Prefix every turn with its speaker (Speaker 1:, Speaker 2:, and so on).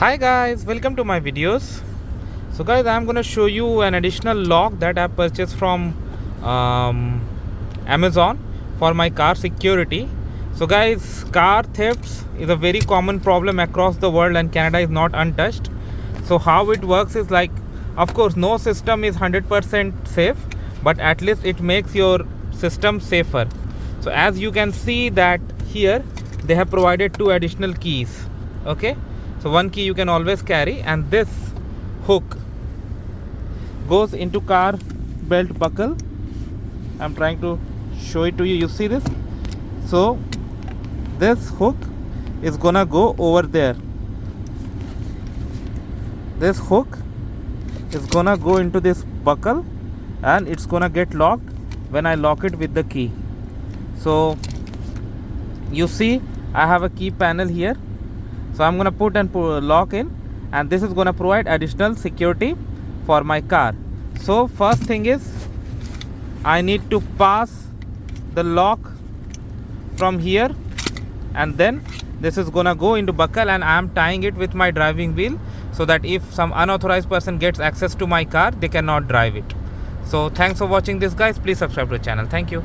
Speaker 1: Hi guys, welcome to my videos. So guys, I'm gonna show you an additional lock that I purchased from Amazon for my car security. So guys, car thefts is a very common problem across the world and Canada is not untouched. So how it works is like, of course no system is 100% safe, but at least it makes your system safer. So as you can see that here they have provided two additional keys. Okay, so one key you can always carry, and this hook goes into car belt buckle. I'm trying to show it to you. You see this? So this hook is gonna go over there. This hook is gonna go into this buckle and it's gonna get locked when I lock it with the key. So you see I have a key panel here. So I'm gonna put and lock in, and this is gonna provide additional security for my car. So first thing is I need to pass the lock from here, and then this is gonna go into buckle, and I am tying it with my driving wheel so that if some unauthorized person gets access to my car, they cannot drive it. So thanks for watching this guys. Please subscribe to the channel. Thank you.